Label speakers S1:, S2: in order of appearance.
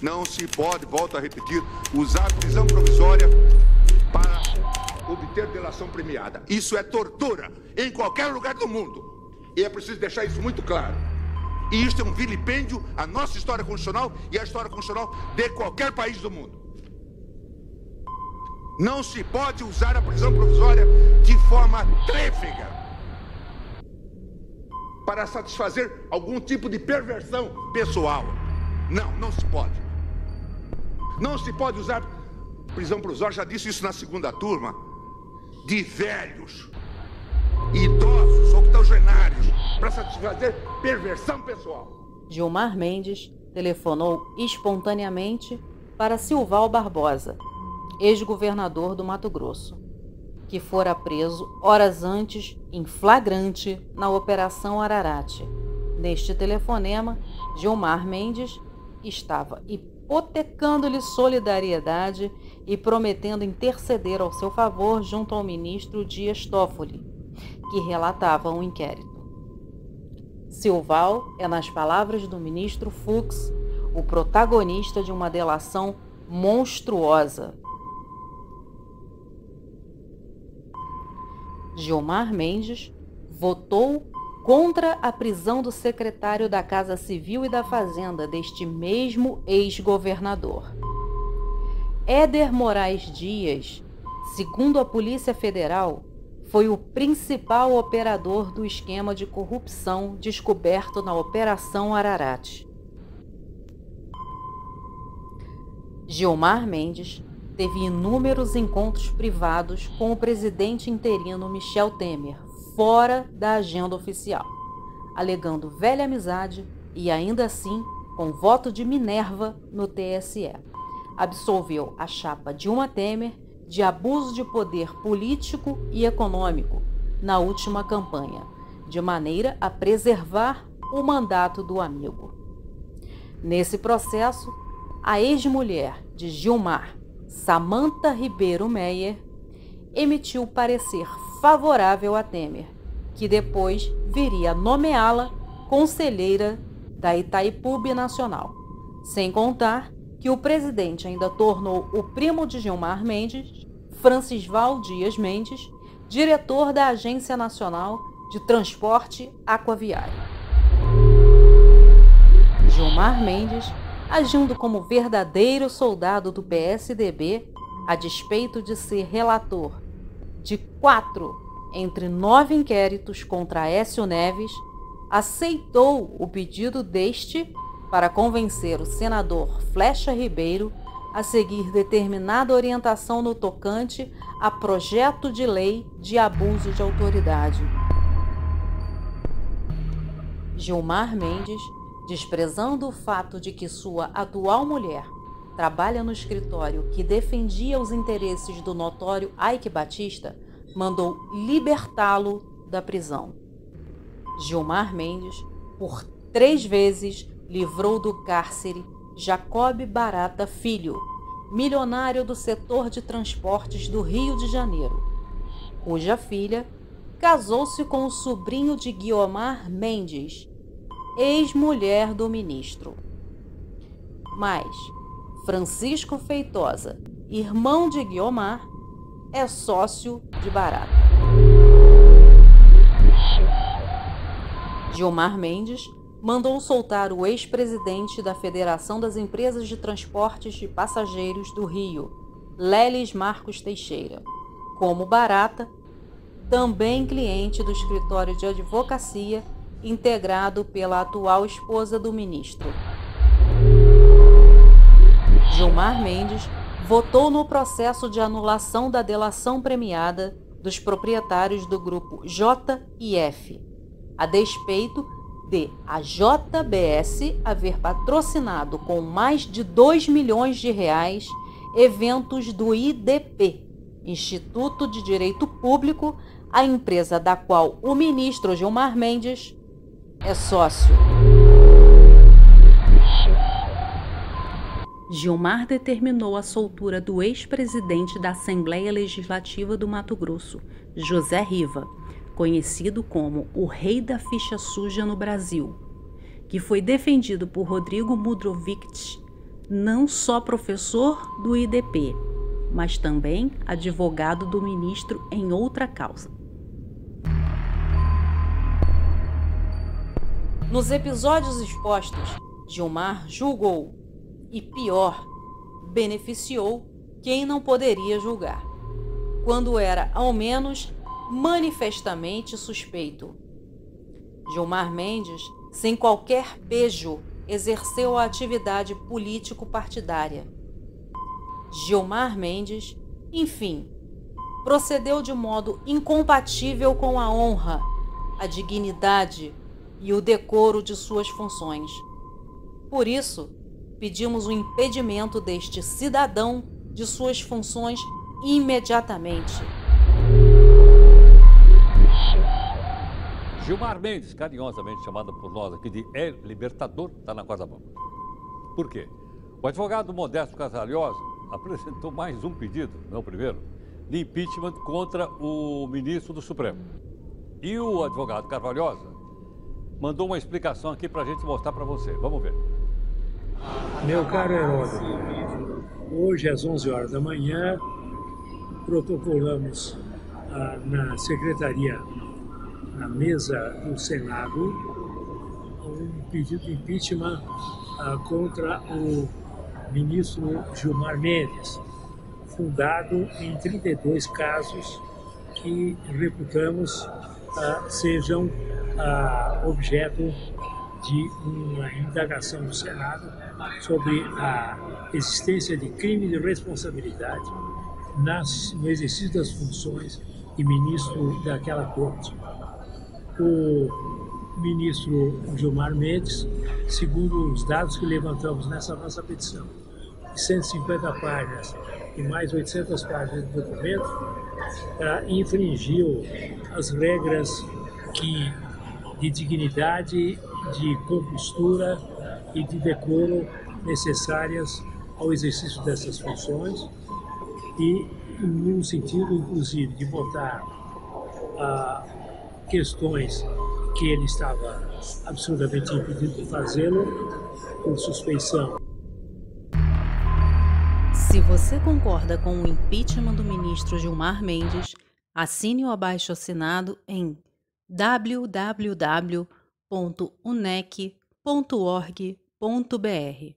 S1: Não se pode, volto a repetir, usar prisão provisória para obter delação premiada. Isso é tortura em qualquer lugar do mundo. E é preciso deixar isso muito claro. E isso é um vilipêndio à nossa história constitucional e à história constitucional de qualquer país do mundo. Não se pode usar a prisão provisória de forma trêfega para satisfazer algum tipo de perversão pessoal. Não se pode. Não se pode usar prisão provisória, já disse isso na segunda turma, de velhos, idosos, octogenários, para satisfazer perversão pessoal.
S2: Gilmar Mendes telefonou espontaneamente para Silval Barbosa, ex-governador do Mato Grosso, que fora preso horas antes em flagrante na Operação Ararate. Neste telefonema, Gilmar Mendes estava hipotecando-lhe solidariedade e prometendo interceder ao seu favor junto ao ministro Dias Toffoli, que relatava um inquérito. Silval é, nas palavras do ministro Fux, o protagonista de uma delação monstruosa. Gilmar Mendes votou contra a prisão do secretário da Casa Civil e da Fazenda deste mesmo ex-governador. Éder Moraes Dias, segundo a Polícia Federal, foi o principal operador do esquema de corrupção descoberto na Operação Ararate. Gilmar Mendes teve inúmeros encontros privados com o presidente interino Michel Temer, fora da agenda oficial, alegando velha amizade e, ainda assim, com voto de Minerva no TSE. Absolveu a chapa Dilma Temer de abuso de poder político e econômico na última campanha, de maneira a preservar o mandato do amigo. Nesse processo, a ex-mulher de Gilmar, Samantha Ribeiro Meyer, emitiu parecer favorável a Temer, que depois viria a nomeá-la conselheira da Itaipu Binacional, sem contar que o presidente ainda tornou o primo de Gilmar Mendes, Francisval Dias Mendes, diretor da Agência Nacional de Transporte Aquaviário. Gilmar Mendes, agindo como verdadeiro soldado do PSDB, a despeito de ser relator de 4 entre 9 inquéritos contra Aécio Neves, aceitou o pedido deste para convencer o senador Flecha Ribeiro a seguir determinada orientação no tocante a projeto de lei de abuso de autoridade. Gilmar Mendes, desprezando o fato de que sua atual mulher trabalha no escritório que defendia os interesses do notório Eike Batista, mandou libertá-lo da prisão. Gilmar Mendes, por 3 vezes, livrou do cárcere Jacob Barata Filho, milionário do setor de transportes do Rio de Janeiro, cuja filha casou-se com o sobrinho de Guiomar Mendes, ex-mulher do ministro. Mas Francisco Feitosa, irmão de Guiomar, é sócio de Barata. Gilmar Mendes mandou soltar o ex-presidente da Federação das Empresas de Transportes de Passageiros do Rio, Leles Marcos Teixeira, como Barata, também cliente do escritório de advocacia integrado pela atual esposa do ministro. Gilmar Mendes votou no processo de anulação da delação premiada dos proprietários do grupo JF, a despeito de a JBS haver patrocinado com mais de 2 milhões de reais eventos do IDP, Instituto de Direito Público, a empresa da qual o ministro Gilmar Mendes é sócio. Gilmar determinou a soltura do ex-presidente da Assembleia Legislativa do Mato Grosso, José Riva, conhecido como o Rei da Ficha Suja no Brasil, que foi defendido por Rodrigo Mudrovich, não só professor do IDP, mas também advogado do ministro em outra causa. Nos episódios expostos, Gilmar julgou e, pior, beneficiou quem não poderia julgar, quando era, ao menos, manifestamente suspeito. Gilmar Mendes, sem qualquer pejo, exerceu a atividade político-partidária. Gilmar Mendes, enfim, procedeu de modo incompatível com a honra, a dignidade e o decoro de suas funções. Por isso, pedimos o impedimento deste cidadão de suas funções imediatamente.
S3: Gilmar Mendes, carinhosamente chamado por nós aqui de El Libertador, está na corda bamba. Por quê? O advogado Modesto Carvalhosa apresentou mais um pedido, não o primeiro, de impeachment contra o ministro do Supremo. E o advogado Carvalhosa mandou uma explicação aqui para a gente mostrar para você. Vamos ver.
S4: Meu caro Heródoto, hoje às 11 horas da manhã, protocolamos na secretaria, na mesa do Senado, um pedido de impeachment contra o ministro Gilmar Mendes, fundado em 32 casos que reputamos sejam objeto de uma indagação do Senado sobre a existência de crime de responsabilidade no exercício das funções de ministro daquela corte. O ministro Gilmar Mendes, segundo os dados que levantamos nessa nossa petição, de 150 páginas e mais 800 páginas de documento, infringiu as regras de dignidade, de compostura e de decoro necessárias ao exercício dessas funções e no sentido, inclusive, de botar questões que ele estava absurdamente impedido de fazê-lo por suspeição.
S2: Se você concorda com o impeachment do ministro Gilmar Mendes, assine o abaixo-assinado em www.unec.org.br.